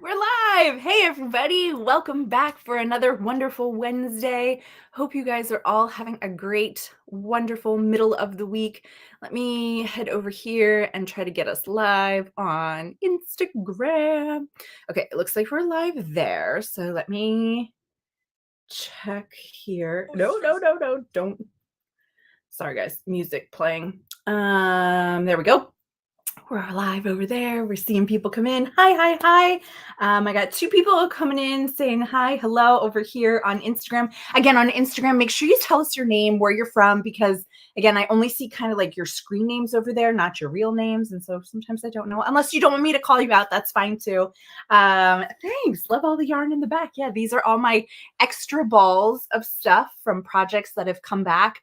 We're live! Hey everybody, welcome back for another wonderful Wednesday. Hope you guys are all having a great, wonderful middle of the week. Let me head over here and try to get us live on Instagram. Okay, it looks like we're live there, so let me check here. No, don't. Sorry guys, music playing. There we go. We're live over there. We're seeing people come in. Hi. I got 2 people coming in saying hi, hello over here on Instagram. Again, on Instagram, make sure you tell us your name, where you're from, because again, I only see kind of like your screen names over there, not your real names. And so sometimes I don't know, unless you don't want me to call you out, that's fine too. Thanks. Love all the yarn in the back. Yeah, these are all my extra balls of stuff from projects that have come back.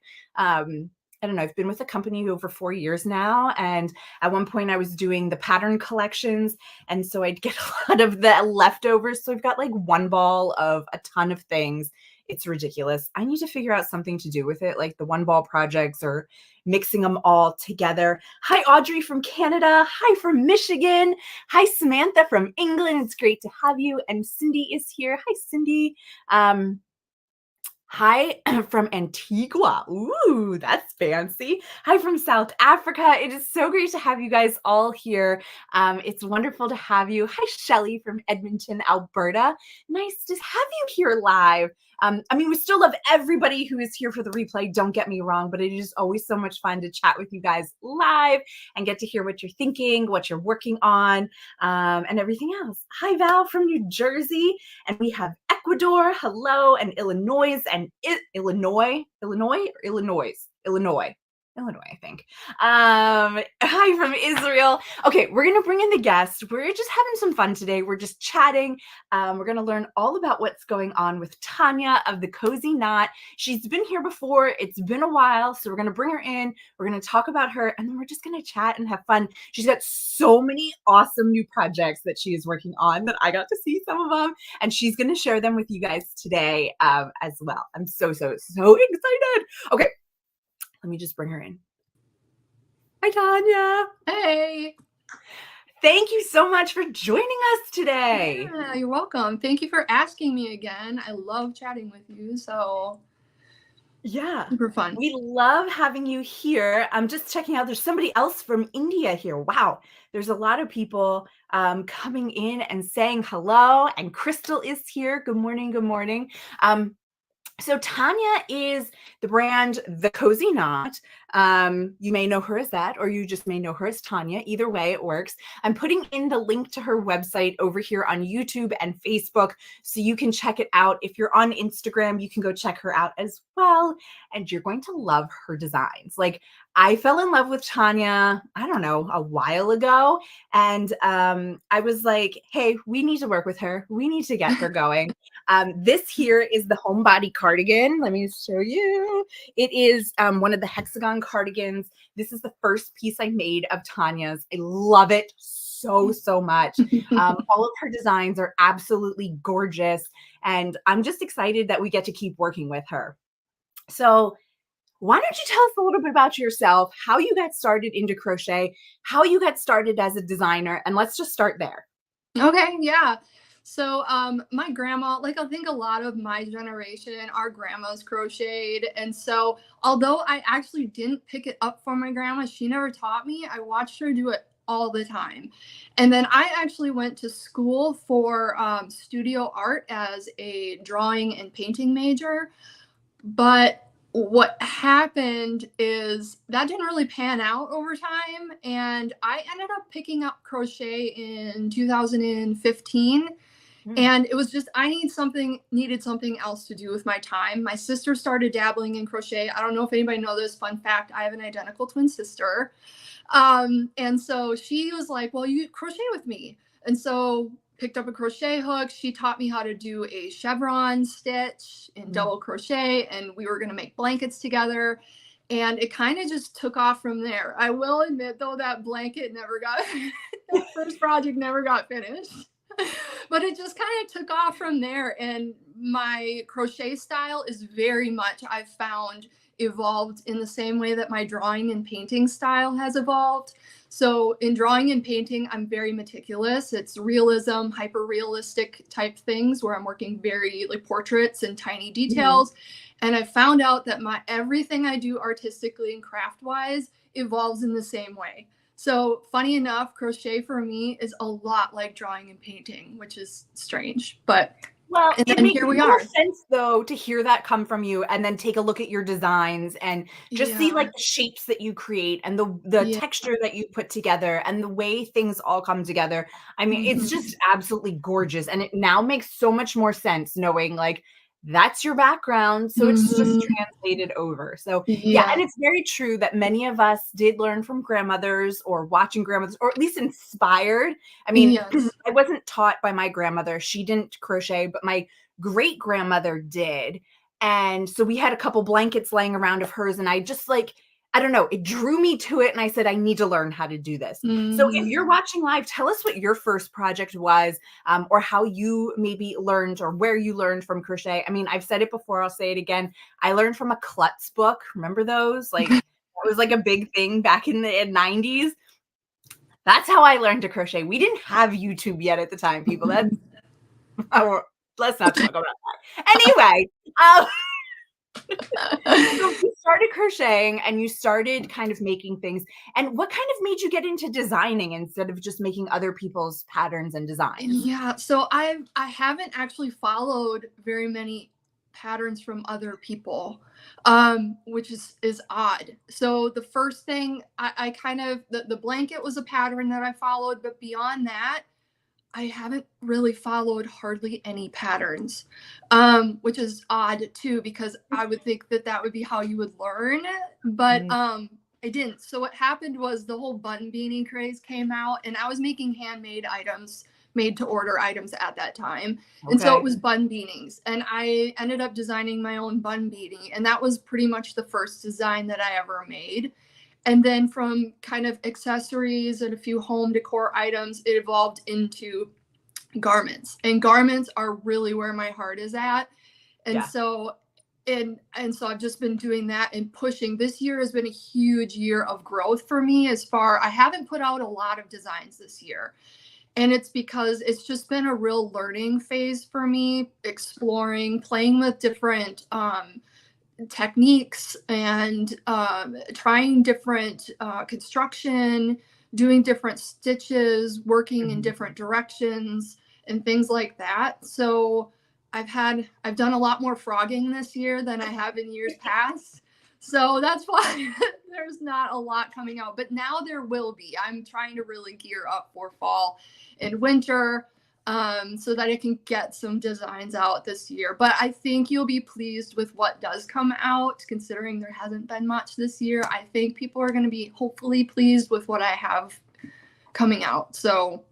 I don't know, I've been with the company over 4 years now. And at one point I was doing the pattern collections. And so I'd get a lot of the leftovers. So I've got like one ball of a ton of things. It's ridiculous. I need to figure out something to do with it, like the one ball projects or mixing them all together. Hi, Audrey from Canada. Hi from Michigan. Hi, Samantha from England. It's great to have you. And Cindy is here. Hi, Cindy. Hi from Antigua. Ooh, that's fancy. Hi from South Africa. It is so great to have you guys all here. It's wonderful to have you. Hi, Shelly from Edmonton, Alberta. Nice to have you here live. We still love everybody who is here for the replay. Don't get me wrong, but it is always so much fun to chat with you guys live and get to hear what you're thinking, what you're working on, and everything else. Hi, Val from New Jersey. And we have Ecuador, hello, and Illinois, I think. Hi from Israel. Okay, we're going to bring in the guest. We're just having some fun today. We're just chatting. We're going to learn all about what's going on with Tanya of the Cozy Knot. She's been here before. It's been a while, so we're going to bring her in. We're going to talk about her, and then we're just going to chat and have fun. She's got so many awesome new projects that she is working on that I got to see some of them, and she's going to share them with you guys today as well. I'm so excited. Okay, let me just bring her in. Hi, Tanya. Hey. Thank you so much for joining us today. Yeah, you're welcome. Thank you for asking me again. I love chatting with you, so yeah, super fun. We love having you here. I'm just checking out. There's somebody else from India here. Wow, there's a lot of people coming in and saying hello. And Crystal is here. Good morning. So Tanya is the brand The Cozy Knot. You may know her as that, or you just may know her as Tanya. Either way, it works. I'm putting in the link to her website over here on YouTube and Facebook, so you can check it out. If you're on Instagram, you can go check her out as well, and you're going to love her designs. Like, I fell in love with Tanya, I don't know, a while ago, and I was like, hey, we need to work with her. We need to get her going. This here is the homebody cardigan. Let me show you. It is one of the hexagon cardigans. This is the first piece I made of Tanya's. I love it so much. All of her designs are absolutely gorgeous, and I'm just excited that we get to keep working with her. So why don't you tell us a little bit about yourself, how you got started into crochet, how you got started as a designer, and let's just start there. Okay, yeah. So my grandma, like I think a lot of my generation, our grandmas crocheted. And so although I actually didn't pick it up from my grandma, she never taught me. I watched her do it all the time. And then I actually went to school for studio art as a drawing and painting major. But what happened is that didn't really pan out over time, and I ended up picking up crochet in 2015. And it was just I needed something else to do with my time. My sister started dabbling in crochet. I don't know if anybody knows this. Fun fact, I have an identical twin sister. And so she was like, well, you crochet with me. And so picked up a crochet hook. She taught me how to do a chevron stitch and double crochet, and we were going to make blankets together. And it kind of just took off from there. I will admit, though, that blanket never got, that first project never got finished. But it just kind of took off from there. And my crochet style is very much, I've found, evolved in the same way that my drawing and painting style has evolved. So in drawing and painting, I'm very meticulous. It's realism, hyper realistic type things where I'm working very like portraits and tiny Mhm. details. And I found out that my everything I do artistically and craft wise evolves in the same way. So funny enough, crochet for me is a lot like drawing and painting, which is strange. But Well, and it then makes here we total are. sense though to hear that come from you and then take a look at your designs and just see like Yeah. the shapes that you create and the Yeah. texture that you put together and the way things all come together. I mean, it's Mhm. just absolutely gorgeous and it now makes so much more sense knowing like that's your background, so it's just Mhm. translated over. So, yeah, Yeah. and it's very true that many of us did learn from grandmothers or watching grandmothers or at least inspired. I mean, Yes. I wasn't taught by my grandmother. She didn't crochet, but my great grandmother did. And so we had a couple blankets laying around of hers, and I just like, I don't know, it drew me to it. And I said, I need to learn how to do this. So if Mhm. you're watching live, tell us what your first project was, or how you maybe learned or where you learned from crochet. I mean, I've said it before, I'll say it again. I learned from a klutz book. Remember those? Like, that was like a big thing back in the 90s. That's how I learned to crochet. We didn't have YouTube yet at the time, people. That's oh, let's not talk about that. Anyway, um, so you started crocheting and you started kind of making things. And what kind of made you get into designing instead of just making other people's patterns and designs? Yeah, so I haven't actually followed very many patterns from other people, which is odd. So the first thing I kind of the blanket was a pattern that I followed, but beyond that, I haven't really followed hardly any patterns, which is odd too, because I would think that that would be how you would learn, but Mm, I didn't. So what happened was the whole bun beanie craze came out, and I was making handmade items, made to order items at that time, and so it okay. was bun beanies, and I ended up designing my own bun beanie, and that was pretty much the first design that I ever made. And then from kind of accessories and a few home decor items, it evolved into garments. And garments are really where my heart is at. And Yeah. so and so I've just been doing that and pushing. This year has been a huge year of growth for me as far I haven't put out a lot of designs this year. And it's because it's just been a real learning phase for me, exploring, playing with different techniques and trying different construction, doing different stitches, working in Mhm. different directions, and things like that. So I've done a lot more frogging this year than I have in years past. So that's why there's not a lot coming out, but now there will be. I'm trying to really gear up for fall and winter, so that I can get some designs out this year. But I think you'll be pleased with what does come out, considering there hasn't been much this year. I think people are going to be hopefully pleased with what I have coming out. So,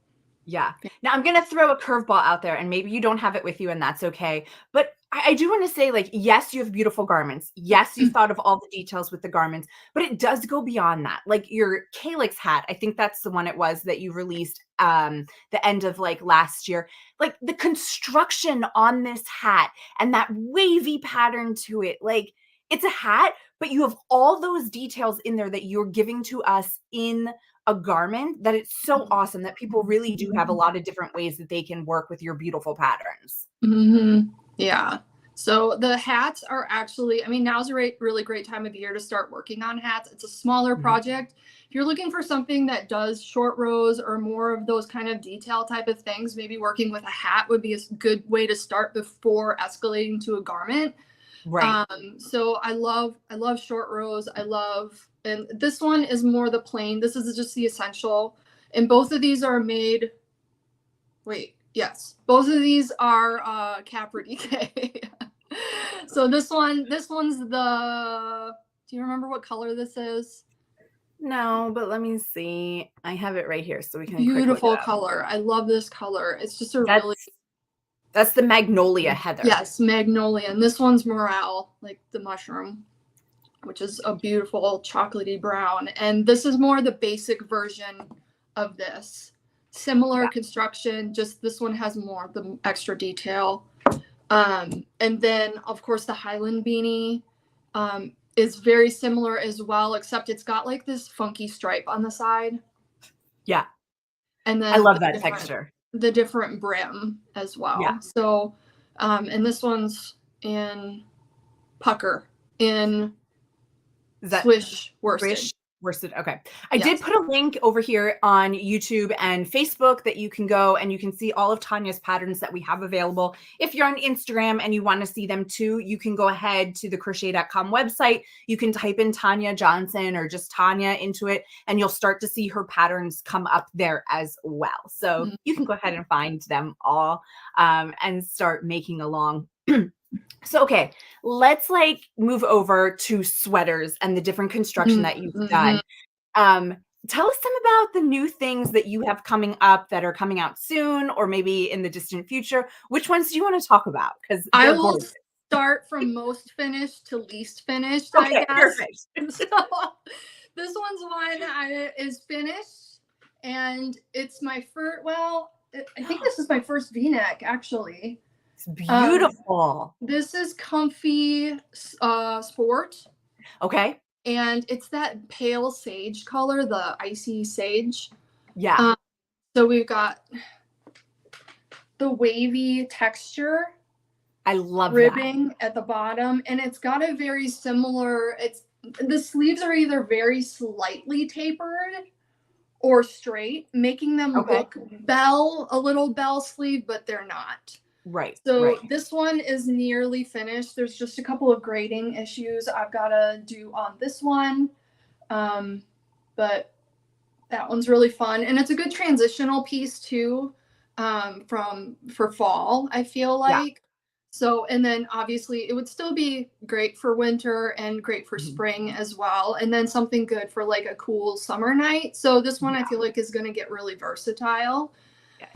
Yeah. Now I'm gonna throw a curveball out there, and maybe you don't have it with you, and that's okay. But I do want to say, like, yes, you have beautiful garments. Yes, you've thought of all the details with the garments, but it does go beyond that. Like your Calyx hat, I think that's the one it was that you released the end of like last year. Like the construction on this hat and that wavy pattern to it, like it's a hat, but you have all those details in there that you're giving to us in a garment that it's so awesome that people really do have a lot of different ways that they can work with your beautiful patterns. yeah. So the hats are actually, I mean, now's a really great time of year to start working on hats. It's a smaller Mhm. project. If you're looking for something that does short rows or more of those kind of detail type of things, maybe working with a hat would be a good way to start before escalating to a garment. Right. So I love short rows. I love, and this one is more the plain. This is just the essential. And both of these are made, wait, yes. Both of these are Capra DK. So this one's the, do you remember what color this is? No, but let me see. I have it right here so we can quick look it Beautiful up. color. I love this color. It's just a really, That's the magnolia heather. yes, magnolia. And this one's morale, like the mushroom, which is a beautiful chocolatey brown. And this is more the basic version of this. Similar Yeah. construction, just this one has more the extra detail. And then, of course, the Highland beanie is very similar as well, except it's got like this funky stripe on the side. Yeah. and I then love that texture. the different brim as Yeah. well. So, and this one's in pucker in Is that swish worsted. Wish worsted? Okay. I did Yes. put a link over here on YouTube and Facebook that you can go and you can see all of Tanya's patterns that we have available. If you're on Instagram and you want to see them too, you can go ahead to the crochet.com website. You can type in Tanya Johnson or just Tanya into it, and you'll start to see her patterns come up there as well. So Mhm. you can go ahead and find them all and start making along. So, okay, let's like move over to sweaters and the different construction that you've Mhm. done. Um, Tell us some about the new things that you have coming up that are coming out soon or maybe in the distant future. Which ones do you want to talk about? Because I they're will gorgeous. start from most finished to least finished, I Okay, guess. perfect. So this one is finished, and it's my first. Well, I think this is my first V-neck actually. It's Um, beautiful. this is comfy sport, Okay. and it's that pale sage color, the icy sage. Yeah, Um, so we've got the wavy texture I love that. ribbing at the bottom, and it's got a very similar, it's the sleeves are either very slightly tapered or straight, making them Okay. look a little bell sleeve, but they're not. Right, So right. this one is nearly finished. There's just a couple of grading issues I've got to do on this one, but that one's really fun, and it's a good transitional piece too, from for fall, I feel Yeah. like. So, and then obviously it would still be great for winter and great for Mhm. spring as well, and then something good for like a cool summer night. So this one I Yeah. feel like is going to get really versatile.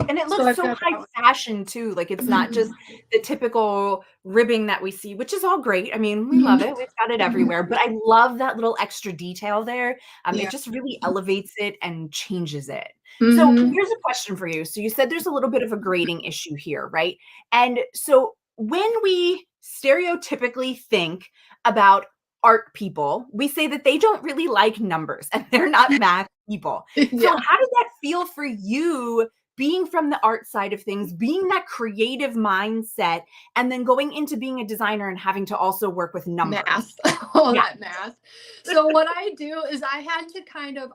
And it So looks I've so got high that fashion too. Like it's not just one. the typical ribbing that we see, which is all great. I mean, we love Mhm. it. We've got it Mhm. everywhere. But I love that little extra detail there. It Yeah. just really elevates it and changes it. So Hmm. here's a question for you. So you said there's a little bit of a grading issue here, right? And so when we stereotypically think about art people, we say that they don't really like numbers and they're not math people. So Yeah. how did that feel for you being from the art side of things, being that creative mindset, and then going into being a designer and having to also work with Math. numbers? All Yeah. that math. So what I do is I had to kind of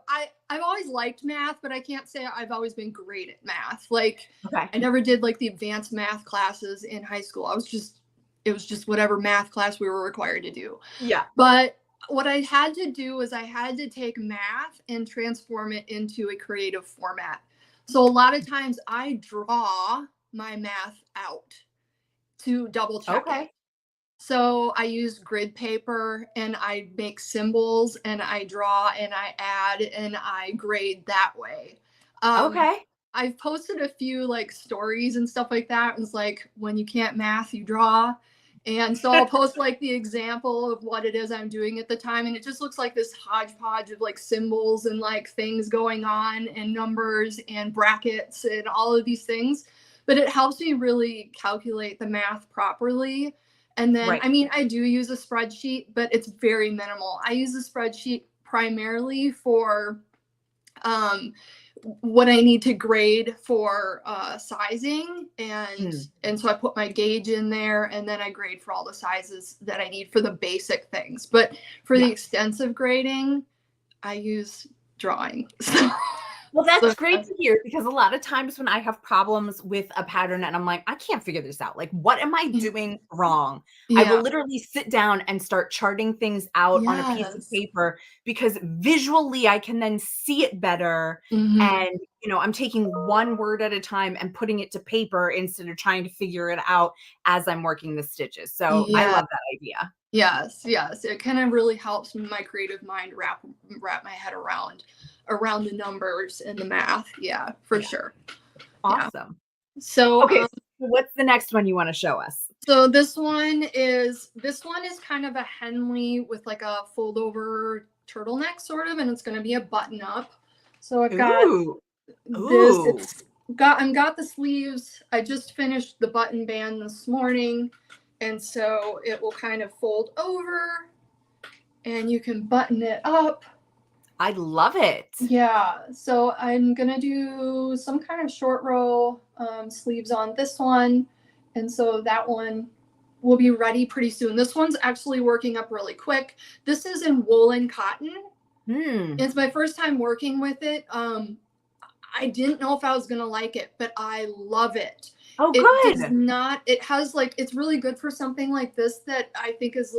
I've always liked math, but I can't say I've always been great at math. Like Okay. I never did like the advanced math classes in high school. It was just whatever math class we were required to do. Yeah. But what I had to do is I had to take math and transform it into a creative format. So a lot of times I draw my math out to double check it. Okay. So I use grid paper and I make symbols and I draw and I add and I grade that way. Um, Okay. I've posted a few like stories and stuff like that. It's like when you can't math, you draw. And so I'll post like the example of what it is I'm doing at the time. And it just looks like this hodgepodge of like symbols and like things going on and numbers and brackets and all of these things. But it helps me really calculate the math properly. And then, Right. I mean, I do use a spreadsheet, but it's very minimal. I use a spreadsheet primarily for um, what I need to grade for sizing, Mm. and so I put my gauge in there, and then I grade for all the sizes that I need for the basic things. But for the Yeah. extensive grading, I use drawing. Well, So, that's great to hear because a lot of times when I have problems with a pattern and I'm like, I can't figure this out. Like, what am I doing wrong? I will yeah, literally sit down and start charting things out on a piece of yes. paper because visually I can then see it better. Hmm. And, I'm taking one word at a time and putting it to paper instead of trying to figure it out as I'm working the stitches. So I Yeah. love that idea. Yes, yes. It kind of really helps my creative mind wrap my head around the numbers and the math. Yeah, for Yeah. sure. Yeah. Awesome. So Okay. So what's the next one you want to show us? so this one is kind of a Henley with like a fold over turtleneck sort of, and it's going to be a button up. So I've got Ooh. this. Ooh. I've got the sleeves. I just finished the button band this morning, and so it will kind of fold over and you can button it up. I love it. Yeah, so I'm gonna do some kind of short row sleeves on this one, and so that one will be ready pretty soon. This one's actually working up really quick. This is in woolen cotton. Hmm. It's my first time working with it. I didn't know if I was gonna like it, but I love it. Oh, It does good. not, it has like, it's really good for something like this that I think is,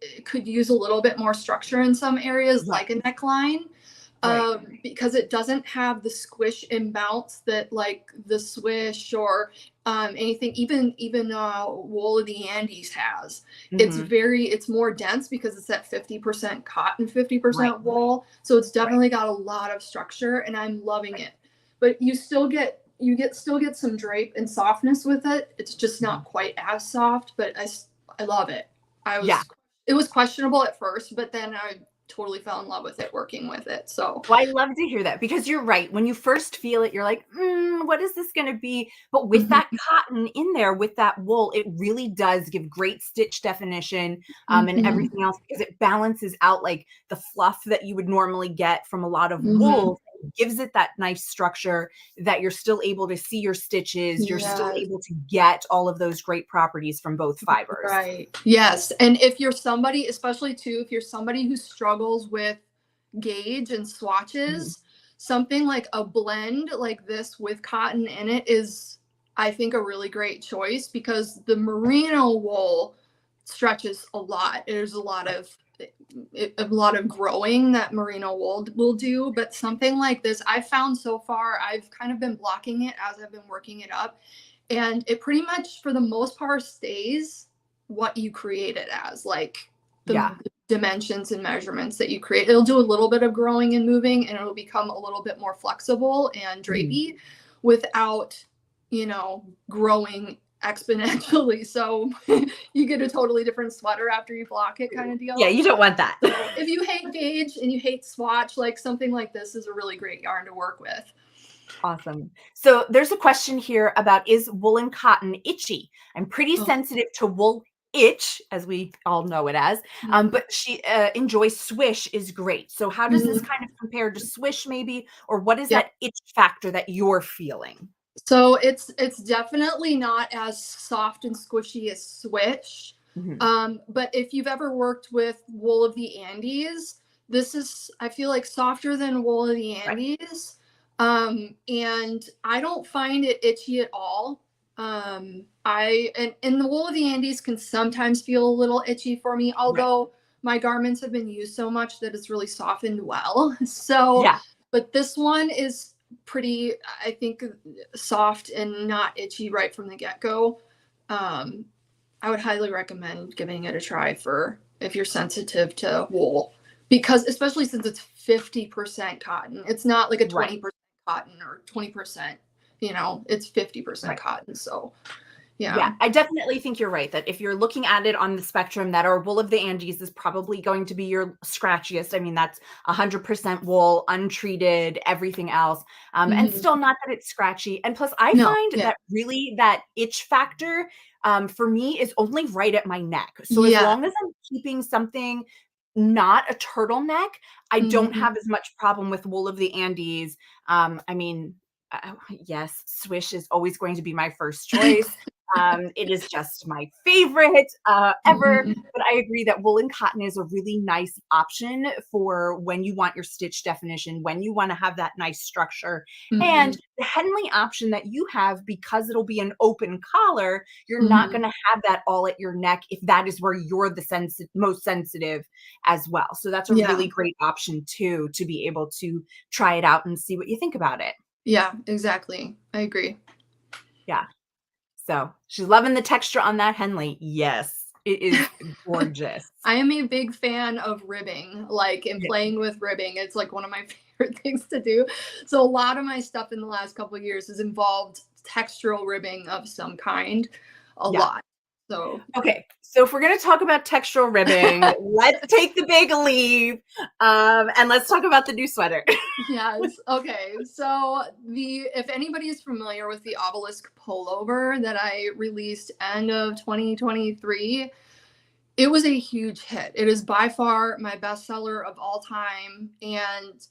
it could use a little bit more structure in some areas, Right. like a neckline, Right. because it doesn't have the squish and bounce that like the Swish or anything, even wool of the Andes has. Hmm. It's more dense because it's at 50% cotton, Right. 50% wool. So it's Right. definitely got a lot of structure and I'm loving Right. it. But you still get some drape and softness with it. It's just Mhm. not quite as soft, but I love it. I Yeah. was It was questionable at first, but then I totally fell in love with it working with it. So, Well, I love to hear that because you're right. When you first feel it, you're like, what is this going to be? But with mhm, that cotton in there, with that wool, it really does give great stitch definition and mhm, everything else because it balances out like the fluff that you would normally get from a lot of mhm. wool. It gives it that nice structure that you're still able to see your stitches. You're still Yes. able to get all of those great properties from both fibers. Right. Yes. And if you're somebody, especially too, if you're somebody who struggles with gauge and Mhm. swatches, something like a blend like this with cotton in it is, I think, a really great choice because the merino wool stretches a lot. There's a lot of growing that merino wool will do, but something like this, I've found so far, I've kind of been blocking it as I've been working it up, and it pretty much, for the most part, stays what you create it as, like Yeah. the dimensions and measurements that you create. It'll do a little bit of growing and moving, and it'll become a little bit more flexible and Mhm. drapey without, growing exponentially. So you get a totally different sweater after you block it, kind of Yeah, deal. you don't want that. So if you hate gauge and you hate swatch, like something like this is a really great yarn to work with. Awesome. So there's a question here about, is woolen cotton itchy? I'm pretty Oh, sensitive to wool itch, as we all know it as, mhm. but she enjoys swish is great. So how does this Mhm. kind of compare to swish maybe, or what is Yep. that itch factor that you're feeling? So it's definitely not as soft and squishy as Swish. Mhm. But if you've ever worked with wool of the Andes, this is, I feel like, softer than wool of the Right, Andes. And I don't find it itchy at all. And the wool of the Andes can sometimes feel a little itchy for me, right. although my garments have been used so much that it's really softened well. So, Yeah. but this one is pretty, I think, soft and not itchy right from the get-go. Um, I would highly recommend giving it a try for if you're sensitive to wool, because especially since it's 50% cotton. It's not like a Right. 20% cotton or 20%, it's 50% Right. cotton. So, Yeah, yeah. I definitely think you're right that if you're looking at it on the spectrum, that our wool of the Andes is probably going to be your scratchiest. I mean, that's 100% wool, untreated, everything else. And Hmm. still not that it's scratchy. And plus, I No, find yeah. that really that itch factor for me is only right at my neck. So as Yeah. long as I'm keeping something not a turtleneck, I don't Hmm. have as much problem with wool of the Andes. I mean, yes, Swish is always going to be my first choice. It is just my favorite ever. Hmm. But I agree that woolen cotton is a really nice option for when you want your stitch definition, when you want to have that nice structure. Hmm. And the Henley option that you have, because it'll be an open collar, you're not Hmm. going to have that all at your neck if that is where you're the most sensitive as well. So that's a Yeah. really great option too, to be able to try it out and see what you think about it. Yeah, exactly. I agree. Yeah. So, she's loving the texture on that Henley. Yes, it is gorgeous. I am a big fan of ribbing, like, and Yeah, playing with ribbing. It's like one of my favorite things to do. So a lot of my stuff in the last couple of years has involved textural ribbing of some kind, a yeah. lot. So, Okay, so if we're gonna talk about textural ribbing, let's take the big leap, and let's talk about the new sweater. yes. Okay. So the if anybody is familiar with the obelisk pullover that I released end of 2023, It was a huge hit. It is by far my bestseller of all time, and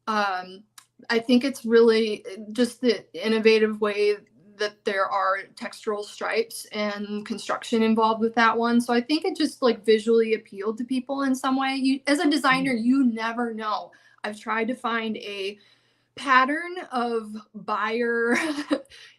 um, I think it's really just the innovative way that there are textural stripes and construction involved with that one. So I think it just like visually appealed to people in some way. You, as a designer, Mhm. you never know. I've tried to find a pattern of buyer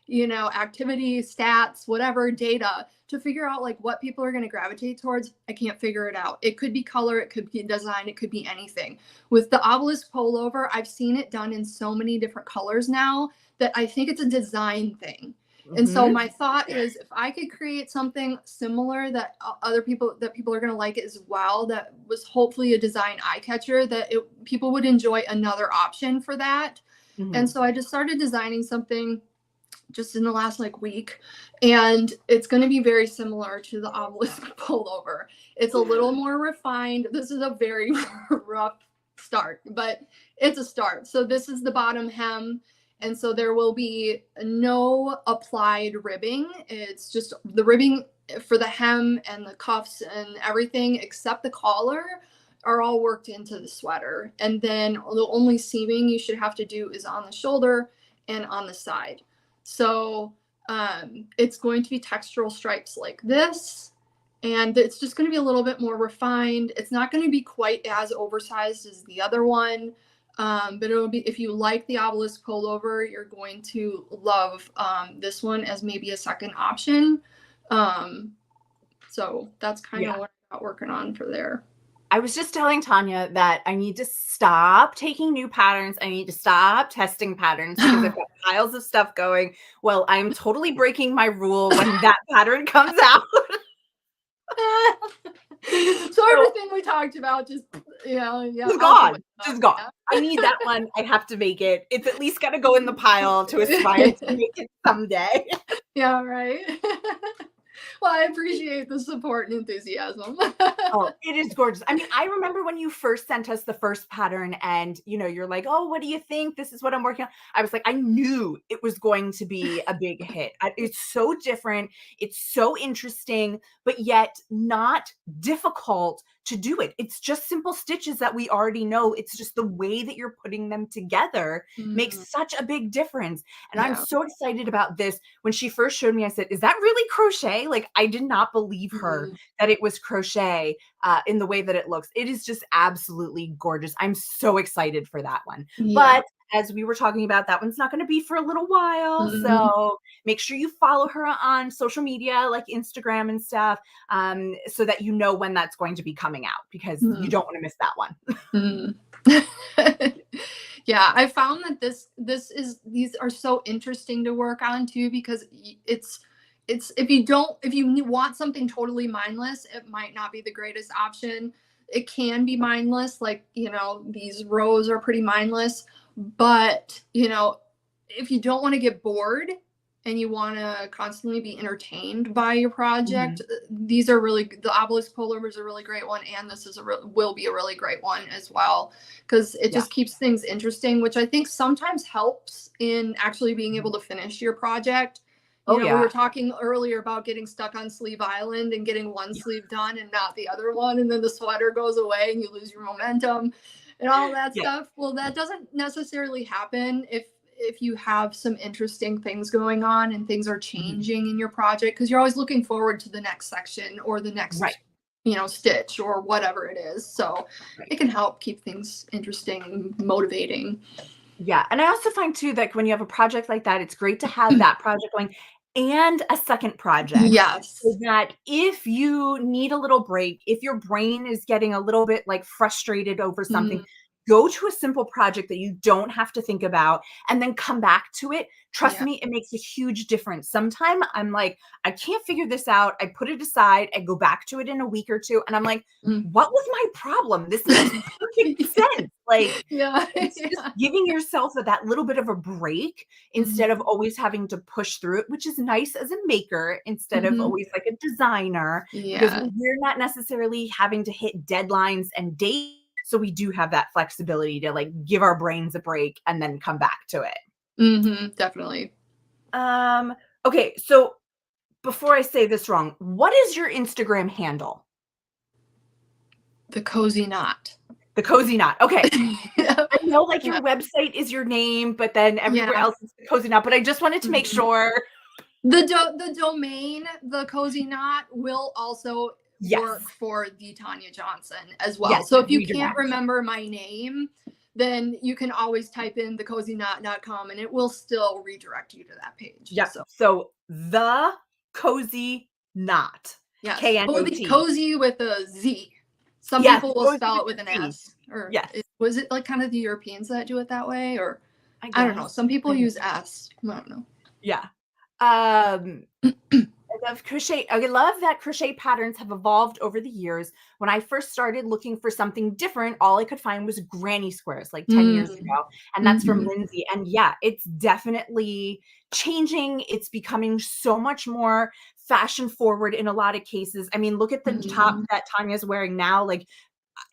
activity, stats, whatever, data to figure out like what people are going to gravitate towards. I can't figure it out. It could be color, it could be design, it could be anything. With the obelisk pullover, I've seen it done in so many different colors now that I think it's a design thing. And so Mhm. my thought is if I could create something similar that other people that people are going to like it as well, that was hopefully a design eye catcher, that people would enjoy another option for that. And Mhm. so I just started designing something just in the last like week, and it's going to be very similar to the obelisk pullover. It's a little more refined. This is a very rough start, but it's a start. So this is the bottom hem, and so there will be no applied ribbing. It's just the ribbing for the hem and the cuffs and everything except the collar are all worked into the sweater. And then the only seaming you should have to do is on the shoulder and on the side. So it's going to be textural stripes like this. And it's just going to be a little bit more refined. It's not going to be quite as oversized as the other one. But it'll be, if you like the obelisk pullover, you're going to love this one as maybe a second option. Um, so that's kind of Yeah. what I got working on for there. I was just telling Tanya that I need to stop taking new patterns. I need to stop testing patterns because I've got piles of stuff going. Well, I'm totally breaking my rule when that pattern comes out. So So everything we talked about just yeah, just out the gone, window. just gone. I need that one. I have to make it. It's at least got to go in the pile to aspire to Yeah. make it someday. Yeah, right. Well, I appreciate the support and enthusiasm. Oh, it is gorgeous. I mean, I remember when you first sent us the first pattern and, you're like, "Oh, what do you think? This is what I'm working on." I was like, I knew it was going to be a big hit. It's so different. It's so interesting, but yet not difficult to do it. It's just simple stitches that we already know. It's just the way that you're putting them together Mhm. makes such a big difference. And I'm Yeah. so excited about this. When she first showed me, I said, "Is that really crochet?" Like, I did not believe her Mhm. that it was crochet in the way that it looks. It is just absolutely gorgeous. I'm so excited for that one. Yeah. But as we were talking about, that one's not going to be for a little while. Mhm. So make sure you follow her on social media like Instagram and stuff, so that you know when that's going to be coming out because you Mhm. don't want to miss that one. Mhm. Yeah, I found that this is these are so interesting to work on too because it's if you want something totally mindless, it might not be the greatest option. It can be mindless, like these rows are pretty mindless, but if you don't want to get bored and you want to constantly be entertained by your project, Mhm. these are really the obelisk pullover is a really great one, and this is will be a really great one as well because it Yeah. just keeps things interesting, which I think sometimes helps in actually being able to finish your project. Oh, We were yeah. talking earlier about getting stuck on sleeve island and getting one Yeah. sleeve done and not the other one, and then the sweater goes away and you lose your momentum and all that Yeah. stuff. Well, that doesn't necessarily happen if you have some interesting things going on and things are Mhm. changing in your project because you're always looking forward to the next section or the Right. next stitch or whatever it is. So Right. it can help keep things interesting, motivating. Yeah, and I also find too that when you have a project like that, it's great to have that project going and a second project so Yes. that if you need a little break, if your brain is getting a little bit like frustrated over something, Mm, go to a simple project that you don't have to think about and then come back to it. Trust yeah. me, it makes a huge difference. Sometime I'm like, I can't figure this out. I put it aside, I go back to it in a week or two, and I'm like, Mm. what was my problem? This makes perfect sense. Like, Yeah. it's just Yeah. giving yourself that little bit of a break instead of Mhm. always having to push through it, which is nice as a maker instead of Mhm. always like a designer, because Yeah. we're not necessarily having to hit deadlines and dates. So we do have that flexibility to like give our brains a break and then come back to it. Definitely. Um, okay, so before I say this wrong, what is your Instagram handle? The cozy knot. The cozy knot. Okay. Yeah. I know like your website is your name, but then everywhere else is the cozy knot. But I just wanted to make sure. The domain, the cozy knot, will also Yes. work for the Tanya Johnson as well. Yes, so if you can't redirect. remember my name, then you can always type in thecozyknot.com and it will still redirect you to that page. Yeah. So the cozy knot. Yes. K-N-O-T. Cozy with a Z. Some Yes, people will spell it with an S. Or yes. Was it like kind of the Europeans that do it that way? Or I don't know. Some people use S. I don't know. Yeah. I love crochet. I love that crochet patterns have evolved over the years. When I first started looking for something different, all I could find was granny squares like 10 years ago. And that's from Lindsay. And yeah, it's definitely changing. It's becoming so much more fashion forward in a lot of cases. I mean, look at the top that Tanya's wearing now. Like,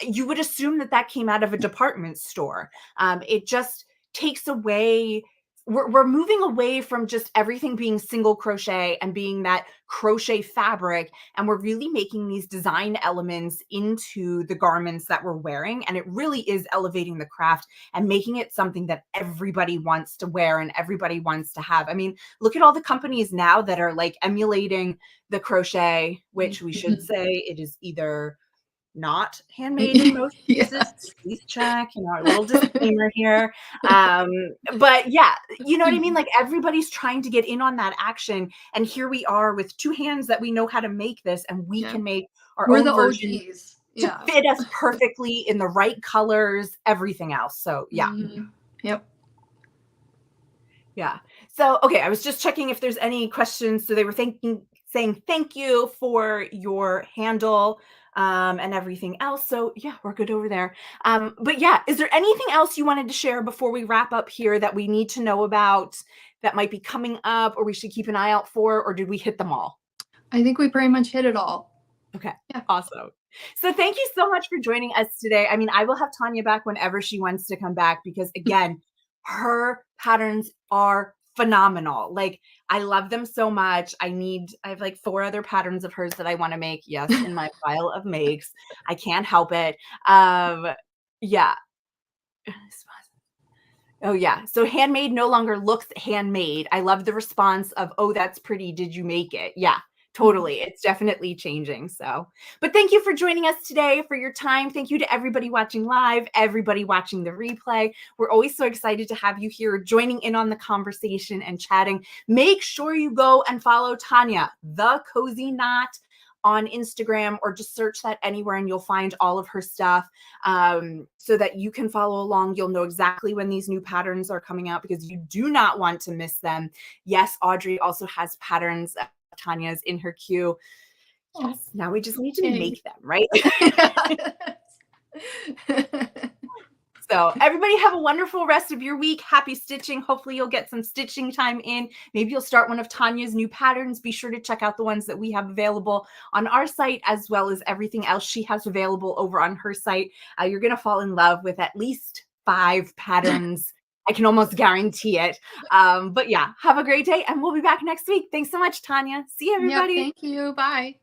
you would assume that that came out of a department store. It just takes away, we're moving away from just everything being single crochet and being that crochet fabric. And we're really making these design elements into the garments that we're wearing. And it really is elevating the craft and making it something that everybody wants to wear and everybody wants to have. I mean, look at all the companies now that are like emulating the crochet, which we should say it is either not handmade in most cases. Please check, a little disclaimer here. But yeah, you know what I mean? Like, everybody's trying to get in on that action. And here we are with two hands that we know how to make this, and we can make our own version to fit us perfectly in the right colors, everything else. So yeah. Yep. Yeah. So, okay, I was just checking if there's any questions. So they were saying thank you for your handle and everything else. So yeah, we're good over there. But yeah, is there anything else you wanted to share before we wrap up here that we need to know about that might be coming up or we should keep an eye out for, or did we hit them all? I think we pretty much hit it all. Okay. Yeah. Awesome. So thank you so much for joining us today. I mean, I will have Tanya back whenever she wants to come back because again, her patterns are phenomenal. Like, I love them so much. I have like 4 other patterns of hers that I want to make. Yes, in my pile of makes. I can't help it. Yeah. Oh yeah. So handmade no longer looks handmade. I love the response of, oh, that's pretty. Did you make it? Yeah. Totally. It's definitely changing. So, but thank you for joining us today, for your time. Thank you to everybody watching live, everybody watching the replay. We're always so excited to have you here joining in on the conversation and chatting. Make sure you go and follow Tanya, the Cozy Knot, on Instagram, or just search that anywhere and you'll find all of her stuff so that you can follow along. You'll know exactly when these new patterns are coming out because you do not want to miss them. Yes, Audrey also has patterns. Tanya's in her queue. Yes, now we just need to make them, right? So everybody have a wonderful rest of your week. Happy stitching. Hopefully you'll get some stitching time in. Maybe you'll start one of Tanya's new patterns. Be sure to check out the ones that we have available on our site, as well as everything else she has available over on her site. You're going to fall in love with at least 5 patterns. I can almost guarantee it. But yeah, have a great day and we'll be back next week. Thanks so much, Tanya. See you, everybody. Thank you. Bye.